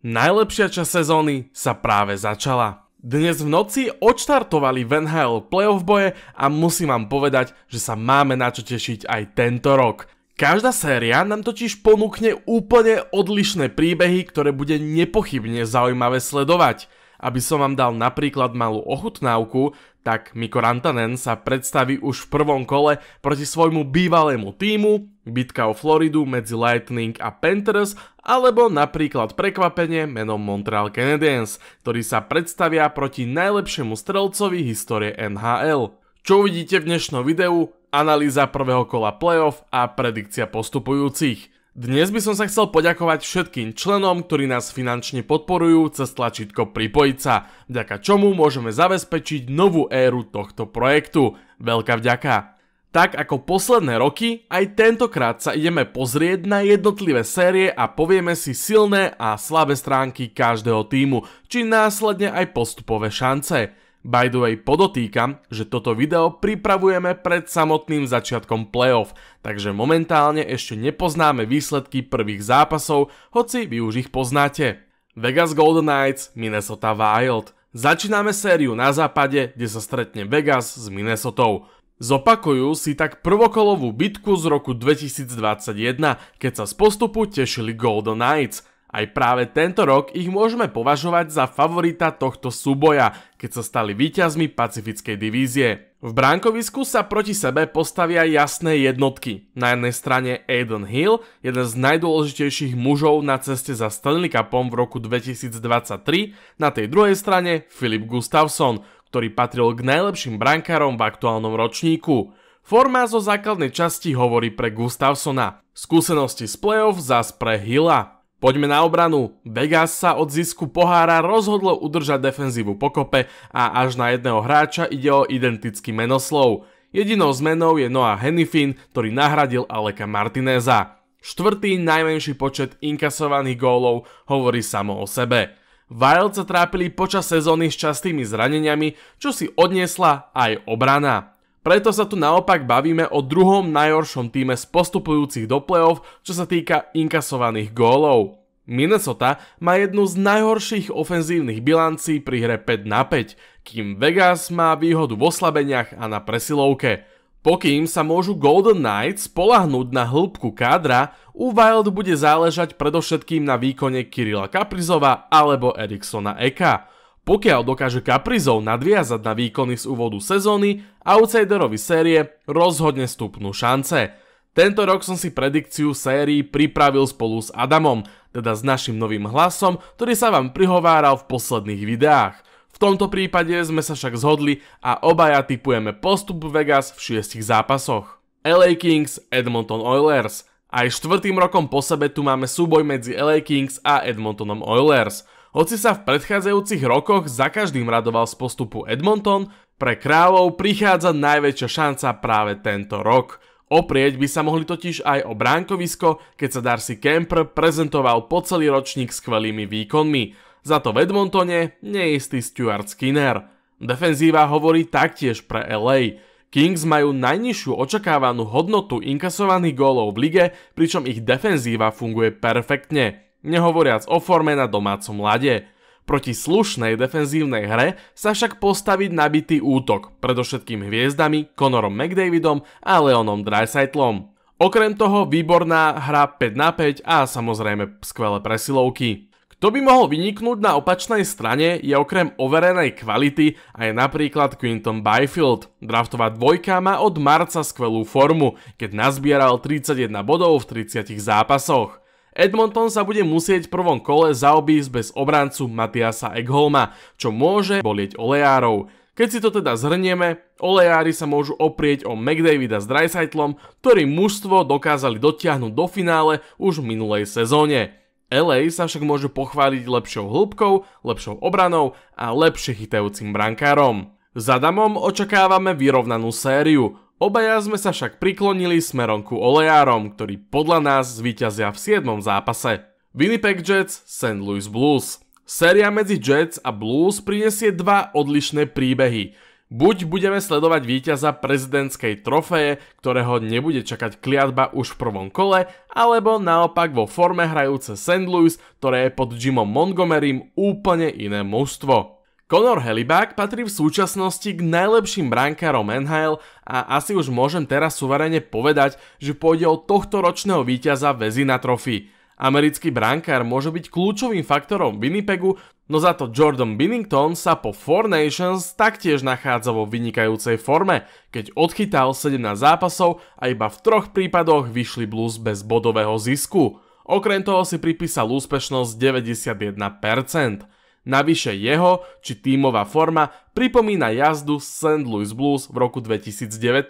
Najlepšia časť sezóny sa práve začala. Dnes v noci odštartovali v NHL playoff boje a musím vám povedať, že sa máme na čo tešiť aj tento rok. Každá séria nám totiž ponúkne úplne odlišné príbehy, ktoré bude nepochybne zaujímavé sledovať. Aby som vám dal napríklad malú ochutnávku, tak Mikko Rantanen sa predstaví už v prvom kole proti svojmu bývalému tímu, bitka o Floridu medzi Lightning a Panthers, alebo napríklad prekvapenie menom Montreal Canadiens, ktorí sa predstavia proti najlepšiemu strelcovi histórie NHL. Čo uvidíte v dnešnom videu? Analýza prvého kola playoff a predikcia postupujúcich. Dnes by som sa chcel poďakovať všetkým členom, ktorí nás finančne podporujú cez tlačítko pripojiť sa, vďaka čomu môžeme zabezpečiť novú éru tohto projektu. Veľká vďaka. Tak ako posledné roky, aj tentokrát sa ideme pozrieť na jednotlivé série a povieme si silné a slabé stránky každého tímu, či následne aj postupové šance. By the way, podotýkam, že toto video pripravujeme pred samotným začiatkom playoff, takže momentálne ešte nepoznáme výsledky prvých zápasov, hoci vy už ich poznáte. Vegas Golden Knights, Minnesota Wild. Začíname sériu na západe, kde sa stretne Vegas s Minnesotou. Zopakujú si tak prvokolovú bitku z roku 2021, keď sa z postupu tešili Golden Knights. Aj práve tento rok ich môžeme považovať za favorita tohto súboja, keď sa stali víťazmi Pacifickej divízie. V bránkovisku sa proti sebe postavia jasné jednotky. Na jednej strane Adin Hill, jeden z najdôležitejších mužov na ceste za Stanley Cupom v roku 2023, na tej druhej strane Filip Gustavsson, ktorý patril k najlepším brankárom v aktuálnom ročníku. Forma zo základnej časti hovorí pre Gustavssona, skúsenosti z playoff zas pre Hilla. Poďme na obranu. Vegas sa od zisku pohára rozhodlo udržať defenzívu pokope a až na jedného hráča ide o identický menoslov. Jedinou zmenou je Noah Hanifin, ktorý nahradil Aleka Martineza. Štvrtý najmenší počet inkasovaných gólov hovorí samo o sebe. Wild sa trápili počas sezóny s častými zraneniami, čo si odniesla aj obrana. Preto sa tu naopak bavíme o druhom najhoršom týme z postupujúcich do playoff, čo sa týka inkasovaných gólov. Minnesota má jednu z najhorších ofenzívnych bilancí pri hre 5-5, kým Vegas má výhodu v oslabeniach a na presilovke. Pokým sa môžu Golden Knights spoľahnúť na hĺbku kádra, u Wild bude záležať predovšetkým na výkone Kirilla Kaprizova alebo Eriksona Eka. Pokiaľ dokáže Kaprizov nadviazať na výkony z úvodu sezóny, outsiderovi série rozhodne stupnú šance. Tento rok som si predikciu sérií pripravil spolu s Adamom, teda s našim novým hlasom, ktorý sa vám prihováral v posledných videách. V tomto prípade sme sa však zhodli a obaja tipujeme postup Vegas v 6 zápasoch. LA Kings, Edmonton Oilers. Aj štvrtým rokom po sebe tu máme súboj medzi LA Kings a Edmontonom Oilers. Hoci sa v predchádzajúcich rokoch za každým radoval z postupu Edmonton, pre Kráľov prichádza najväčšia šanca práve tento rok. Oprieť by sa mohli totiž aj o bránkovisko, keď sa Darcy Kuemper prezentoval po celý ročník skvelými výkonmi. Za to v Edmontone neistý Stuart Skinner. Defenzíva hovorí taktiež pre LA. Kings majú najnižšiu očakávanú hodnotu inkasovaných gólov v lige, pričom ich defenzíva funguje perfektne. Nehovoriac o forme na domácom ľade. Proti slušnej defenzívnej hre sa však postaviť nabitý útok, predovšetkým hviezdami Connorom McDavidom a Leonom Draisaitlom. Okrem toho výborná hra 5-5 a samozrejme skvelé presilovky. Kto by mohol vyniknúť na opačnej strane je okrem overenej kvality aj napríklad Quinton Byfield. Draftová dvojka má od marca skvelú formu, keď nazbieral 31 bodov v 30 zápasoch. Edmonton sa bude musieť v prvom kole zaobísť bez obrancu Mattiasa Ekholma, čo môže bolieť olejárov. Keď si to teda zhrnieme, olejári sa môžu oprieť o McDavida s Draisaitlom, ktorí mužstvo dokázali dotiahnuť do finále už v minulej sezóne. LA sa však môže pochváliť lepšou hĺbkou, lepšou obranou a lepšie chytajúcim brankárom. Za Adamom očakávame vyrovnanú sériu. Obaja sme sa však priklonili smerom ku olejárom, ktorí podľa nás zvíťazia v 7. zápase. Winnipeg Jets, St. Louis Blues. Séria medzi Jets a Blues prinesie dva odlišné príbehy. Buď budeme sledovať víťaza prezidentskej trofeje, ktorého nebude čakať kliatba už v prvom kole, alebo naopak vo forme hrajúce St. Louis, ktoré je pod Jimom Montgomerym úplne iné mužstvo. Connor Hellebuyck patrí v súčasnosti k najlepším brankárom NHL a asi už môžem teraz suverene povedať, že pôjde o tohtoročného víťaza Vezina Trophy. Americký brankár môže byť kľúčovým faktorom Winnipegu, no za to Jordan Binnington sa po Four Nations taktiež nachádza vo vynikajúcej forme, keď odchytal 17 zápasov a iba v 3 prípadoch vyšli Blues bez bodového zisku. Okrem toho si pripísal úspešnosť 91%. Navyše jeho, či tímová forma, pripomína jazdu St. Louis Blues v roku 2019,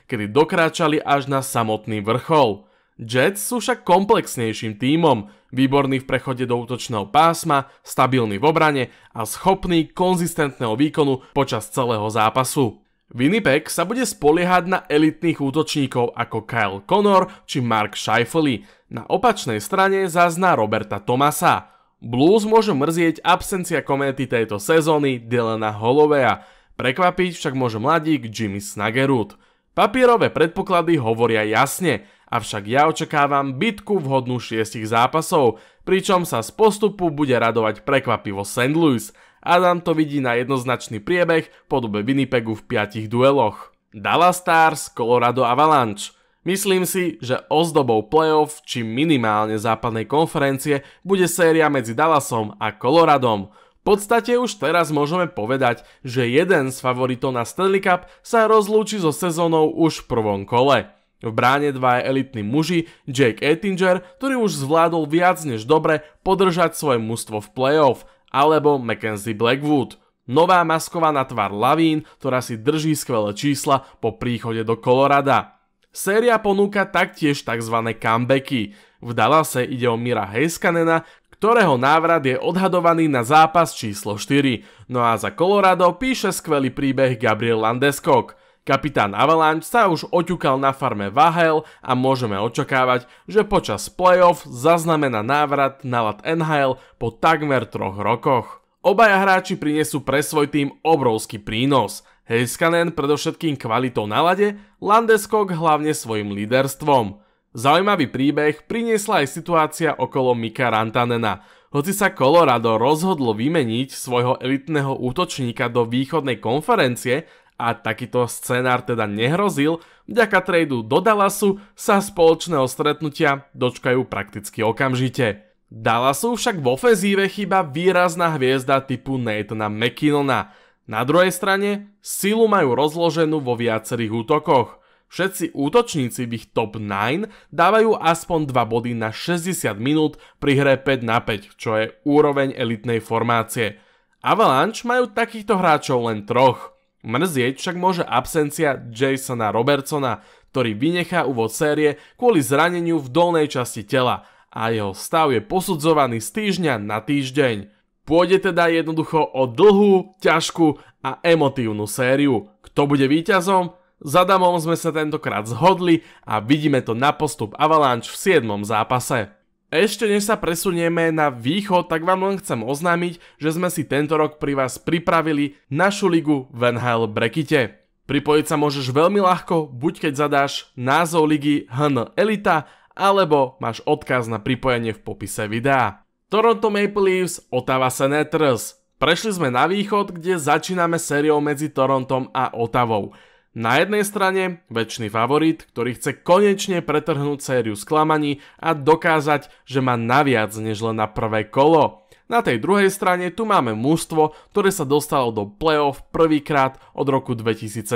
kedy dokráčali až na samotný vrchol. Jets sú však komplexnejším tímom, výborný v prechode do útočného pásma, stabilný v obrane a schopný konzistentného výkonu počas celého zápasu. Winnipeg sa bude spoliehať na elitných útočníkov ako Kyle Connor či Mark Scheifele, na opačnej strane zazná Roberta Thomasa. Blues môže mrzieť absencia kométy tejto sezóny Dylana Hollowaya, prekvapiť však môže mladík Jimmy Snuggerud. Papierové predpoklady hovoria jasne, avšak ja očakávam bitku v hodnú 6 zápasov, pričom sa z postupu bude radovať prekvapivo St. Louis. Adam to vidí na jednoznačný priebeh v podobe Winnipegu v 5 dueloch. Dallas Stars, Colorado Avalanche. Myslím si, že ozdobou playoff či minimálne západnej konferencie bude séria medzi Dallasom a Coloradom. V podstate už teraz môžeme povedať, že jeden z favoritov na Stanley Cup sa rozlúči so sezónou už v prvom kole. V bráne dvaja elitní muži, Jake Oettinger, ktorý už zvládol viac než dobre podržať svoje mužstvo v playoff, alebo Mackenzie Blackwood. Nová maskovaná tvár Lavín, ktorá si drží skvelé čísla po príchode do Colorada. Séria ponúka taktiež tzv. Comebacky. V Dallase ide o Mira Heiskanena, ktorého návrat je odhadovaný na zápas číslo 4. No a za Colorado píše skvelý príbeh Gabriel Landeskog. Kapitán Avalanche sa už oťukal na farme Vahel a môžeme očakávať, že počas playoff zaznamená návrat na ľad NHL po takmer 3 rokoch. Obaja hráči prinesú pre svoj tým obrovský prínos. Heiskanen predovšetkým kvalitou na ľade, Landeskog hlavne svojim líderstvom. Zaujímavý príbeh priniesla aj situácia okolo Mika Rantanena. Hoci sa Colorado rozhodlo vymeniť svojho elitného útočníka do východnej konferencie a takýto scenár teda nehrozil, vďaka tradu do Dallasu sa spoločného stretnutia dočkajú prakticky okamžite. Dallasu však v ofenzíve chýba výrazná hviezda typu Nathana McKinnona. Na druhej strane silu majú rozloženú vo viacerých útokoch. Všetci útočníci v ich top 9 dávajú aspoň 2 body na 60 minút pri hre 5-5, čo je úroveň elitnej formácie. Avalanche majú takýchto hráčov len 3. Mrzieť však môže absencia Jasona Robertsona, ktorý vynechá úvod série kvôli zraneniu v dolnej časti tela a jeho stav je posudzovaný z týždňa na týždeň. Pôjde teda jednoducho o dlhú, ťažkú a emotívnu sériu. Kto bude víťazom? S Adamom sme sa tentokrát zhodli a vidíme to na postup Avalanche v 7. zápase. Ešte než sa presunieme na východ, tak vám len chcem oznámiť, že sme si tento rok pri vás pripravili našu ligu v NHL Brekite. Pripojiť sa môžeš veľmi ľahko, buď keď zadáš názov ligy HN Elita, alebo máš odkaz na pripojenie v popise videa. Toronto Maple Leafs, Ottawa Senators. Prešli sme na východ, kde začíname sériou medzi Torontom a Ottawou. Na jednej strane večný favorit, ktorý chce konečne pretrhnúť sériu sklamaní a dokázať, že má naviac než len na prvé kolo. Na tej druhej strane tu máme mužstvo, ktoré sa dostalo do playoff prvýkrát od roku 2017.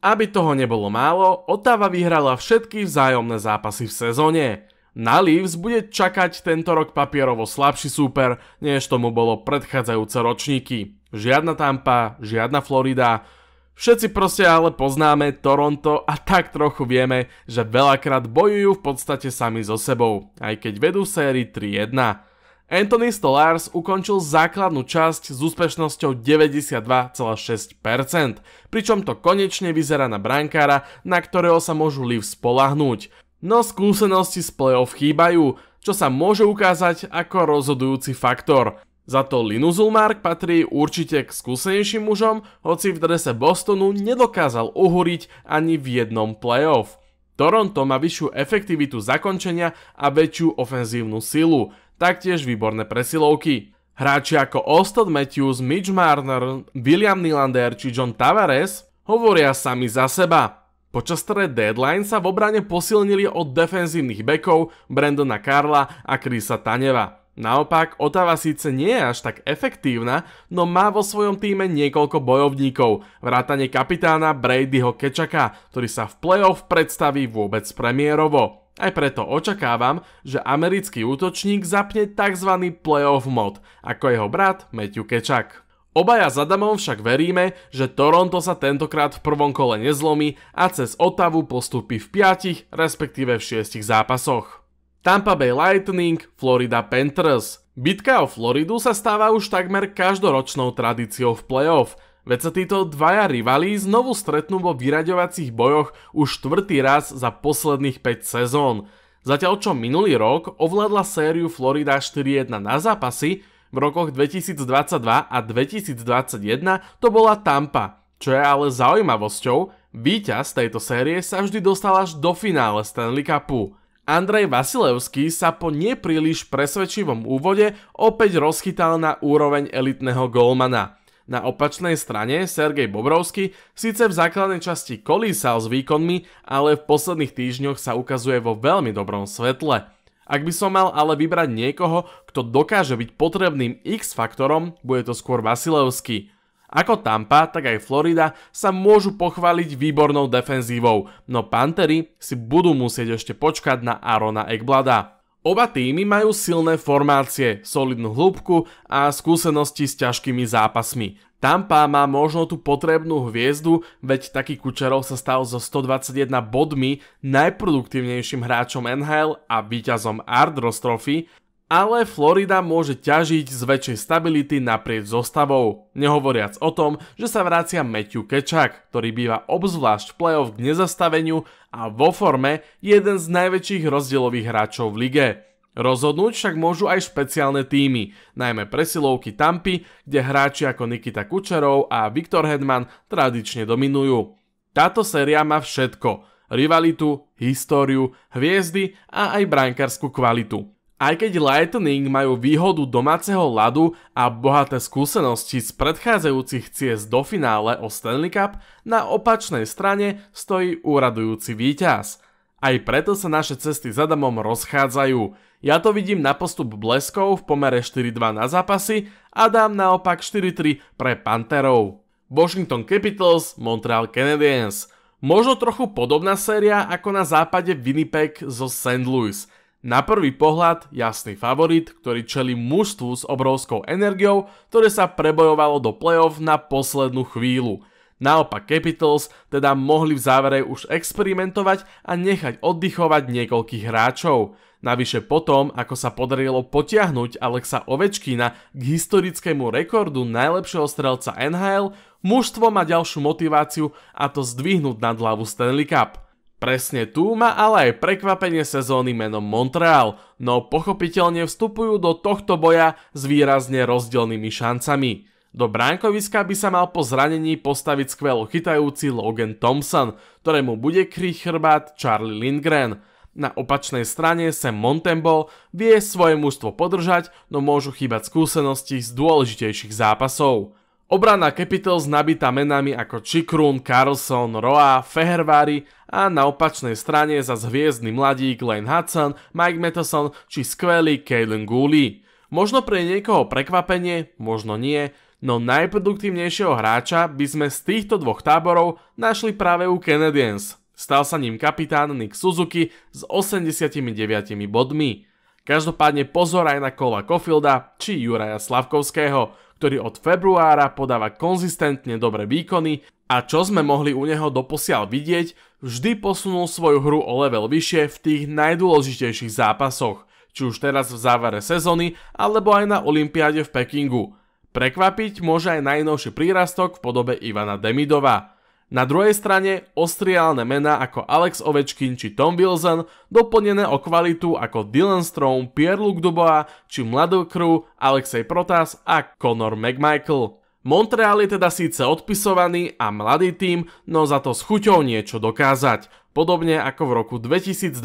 Aby toho nebolo málo, Ottawa vyhrala všetky vzájomné zápasy v sezóne. Na Leafs bude čakať tento rok papierovo slabší súper, než tomu bolo predchádzajúce ročníky. Žiadna Tampa, žiadna Florida. Všetci proste ale poznáme Toronto a tak trochu vieme, že veľakrát bojujú v podstate sami so sebou, aj keď vedú sérii 3-1. Anthony Stolarz ukončil základnú časť s úspešnosťou 92,6%, pričom to konečne vyzerá na brankára, na ktorého sa môžu Leafs spoľahnúť. No skúsenosti z playoff chýbajú, čo sa môže ukázať ako rozhodujúci faktor. Za to Linus Ullmark patrí určite k skúsenejším mužom, hoci v drese Bostonu nedokázal uhúriť ani v jednom playoff. Toronto má vyššiu efektivitu zakončenia a väčšiu ofenzívnu silu, taktiež výborné presilovky. Hráči ako Auston Matthews, Mitch Marner, William Nylander či John Tavares hovoria sami za seba. Počas trade deadline sa v obrane posilnili od defenzívnych bekov Brandona Carla a Chrisa Taneva. Naopak, Ottawa síce nie je až tak efektívna, no má vo svojom týme niekoľko bojovníkov, vrátane kapitána Bradyho Kečaka, ktorý sa v playoff predstaví vôbec premiérovo. Aj preto očakávam, že americký útočník zapne tzv. Playoff mod, ako jeho brat Matthew Kečak. Obaja s Adamom však veríme, že Toronto sa tentokrát v prvom kole nezlomí a cez Ottawu postupí v 5, respektíve v 6 zápasoch. Tampa Bay Lightning, Florida Panthers. Bitka o Floridu sa stáva už takmer každoročnou tradíciou v playoff, veď sa títo dvaja rivali znovu stretnú vo vyraďovacích bojoch už 4. raz za posledných 5 sezón. Zatiaľ čo minulý rok ovládla sériu Florida 4-1 na zápasy, v rokoch 2022 a 2021 to bola Tampa. Čo je ale zaujímavosťou, víťaz tejto série sa vždy dostal až do finále Stanley Cupu. Andrej Vasilevský sa po nepríliš presvedčivom úvode opäť rozchytal na úroveň elitného golmana. Na opačnej strane Sergej Bobrovský síce v základnej časti kolísal s výkonmi, ale v posledných týždňoch sa ukazuje vo veľmi dobrom svetle. Ak by som mal ale vybrať niekoho, kto dokáže byť potrebným X-faktorom, bude to skôr Vasilevský. Ako Tampa, tak aj Florida sa môžu pochváliť výbornou defenzívou, no Pantheri si budú musieť ešte počkať na Aarona Ekblada. Oba týmy majú silné formácie, solidnú hĺbku a skúsenosti s ťažkými zápasmi. Tampa má možno tú potrebnú hviezdu, veď taký Kučerov sa stal so 121 bodmi najproduktívnejším hráčom NHL a víťazom Art-Ross Trophy, ale Florida môže ťažiť z väčšej stability naprieč zostavou. Nehovoriac o tom, že sa vracia Matthew Kečak, ktorý býva obzvlášť v playoff k nezastaveniu a vo forme jeden z najväčších rozdielových hráčov v lige. Rozhodnúť však môžu aj špeciálne týmy, najmä presilovky Tampy, kde hráči ako Nikita Kučerov a Viktor Hedman tradične dominujú. Táto séria má všetko: rivalitu, históriu, hviezdy a aj brankárskú kvalitu. Aj keď Lightning majú výhodu domáceho ľadu a bohaté skúsenosti z predchádzajúcich ciest do finále o Stanley Cup, na opačnej strane stojí úradujúci víťaz. Aj preto sa naše cesty s Adamom rozchádzajú. Ja to vidím na postup bleskov v pomere 4-2 na zápasy, Adam naopak 4-3 pre Pantherov. Washington Capitals, Montreal Canadiens. Možno trochu podobná séria ako na západe Winnipeg zo St. Louis. Na prvý pohľad jasný favorit, ktorý čelí mužstvu s obrovskou energiou, ktoré sa prebojovalo do playoff na poslednú chvíľu. Naopak Capitals teda mohli v závere už experimentovať a nechať oddychovať niekoľkých hráčov. Navyše potom, ako sa podarilo potiahnuť Alexa Ovečkina k historickému rekordu najlepšieho strelca NHL, mužstvo má ďalšiu motiváciu, a to zdvihnúť nad hlavu Stanley Cup. Presne tu má ale aj prekvapenie sezóny menom Montreal, no pochopiteľne vstupujú do tohto boja s výrazne rozdielnymi šancami. Do bránkoviska by sa mal po zranení postaviť skvelo chytajúci Logan Thompson, ktorému bude kryť chrbát Charlie Lindgren. Na opačnej strane Sam Montembeault vie svoje mužstvo podržať, no môžu chýbať skúsenosti z dôležitejších zápasov. Obrana Capitals nabitá menami ako Chychrun, Carlson, Roa, Fehervári a na opačnej strane zas hviezdny mladík Lane Hudson, Mike Matheson či skvelý Calen Gooley. Možno pre niekoho prekvapenie, možno nie, no najproduktívnejšieho hráča by sme z týchto dvoch táborov našli práve u Canadiens. Stal sa ním kapitán Nick Suzuki s 89 bodmi. Každopádne pozor aj na Cola Caulfielda či Juraja Slavkovského, ktorý od februára podáva konzistentne dobré výkony a čo sme mohli u neho doposiaľ vidieť, vždy posunul svoju hru o level vyššie v tých najdôležitejších zápasoch, či už teraz v závere sezóny alebo aj na olympiáde v Pekingu. Prekvapiť môže aj najnovší prírastok v podobe Ivana Demidova. Na druhej strane ostriálne mená ako Alex Ovečkin či Tom Wilson, doplnené o kvalitu ako Dylan Strome, Pierre-Luc Dubois či mladú crew Alexej Protas a Conor McMichael. Montreal je teda síce odpisovaný a mladý tím, no za to s chuťou niečo dokázať, podobne ako v roku 2021,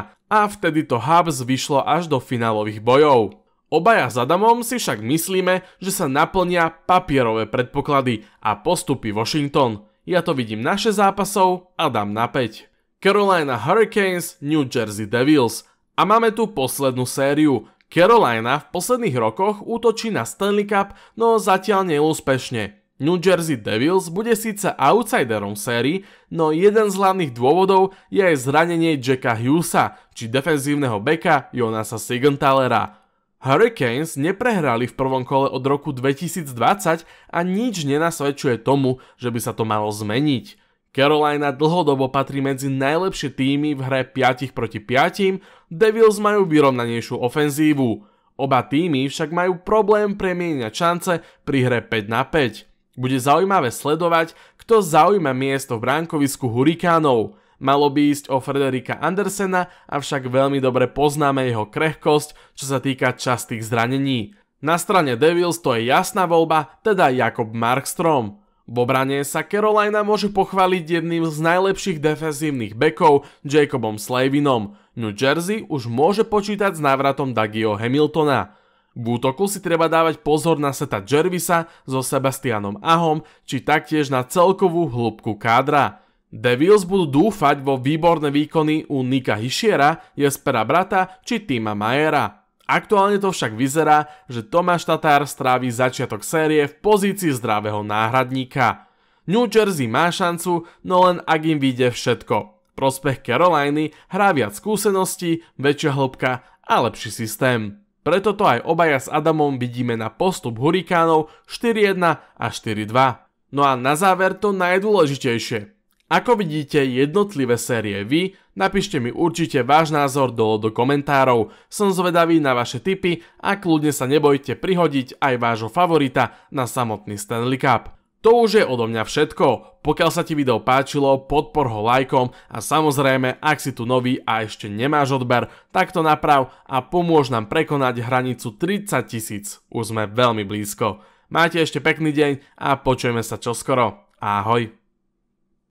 a vtedy to Habs vyšlo až do finálových bojov. Obaja s Adamom si však myslíme, že sa naplnia papierové predpoklady a postupí Washington. Ja to vidím na 6 zápasov a dám na 5. Carolina Hurricanes, New Jersey Devils. A máme tu poslednú sériu. Carolina v posledných rokoch útočí na Stanley Cup, no zatiaľ neúspešne. New Jersey Devils bude síce outsiderom sérii, no jeden z hlavných dôvodov je aj zranenie Jacka Hughesa či defenzívneho beka Jonasa Sigenthalera. Hurricanes neprehrali v prvom kole od roku 2020 a nič nenasvedčuje tomu, že by sa to malo zmeniť. Carolina dlhodobo patrí medzi najlepšie týmy v hre 5 proti 5, Devils majú vyrovnanejšiu ofenzívu. Oba týmy však majú problém premieňať šance pri hre 5 na 5. Bude zaujímavé sledovať, kto zaujíma miesto v bránkovisku Hurikánov. Malo by ísť o Frederika Andersena, avšak veľmi dobre poznáme jeho krehkosť, čo sa týka častých zranení. Na strane Devils to je jasná voľba, teda Jakob Markstrom. V obrane sa Carolina môže pochváliť jedným z najlepších defenzívnych bekov Jacobom Slavinom. New Jersey už môže počítať s návratom Dougieho Hamiltona. V útoku si treba dávať pozor na Seta Jervisa so Sebastianom Ahom, či taktiež na celkovú hĺbku kádra. Devils budú dúfať vo výborné výkony u Nika Hischiera, Jespera Brata či Tima Mayera. Aktuálne to však vyzerá, že Tomáš Tatar strávi začiatok série v pozícii zdravého náhradníka. New Jersey má šancu, no len ak im vyjde všetko. Prospech Caroliny hrá viac skúseností, väčšia hĺbka a lepší systém. Preto to aj obaja s Adamom vidíme na postup Hurikánov 4-1 a 4-2. No a na záver to najdôležitejšie. Ako vidíte jednotlivé série vy, napíšte mi určite váš názor dole do komentárov. Som zvedavý na vaše tipy a kľudne sa nebojte prihodiť aj vášho favorita na samotný Stanley Cup. To už je odo mňa všetko. Pokiaľ sa ti video páčilo, podpor ho lajkom a samozrejme, ak si tu nový a ešte nemáš odber, tak to naprav a pomôž nám prekonať hranicu 30 000. Už sme veľmi blízko. Máte ešte pekný deň a počujeme sa čoskoro. Ahoj.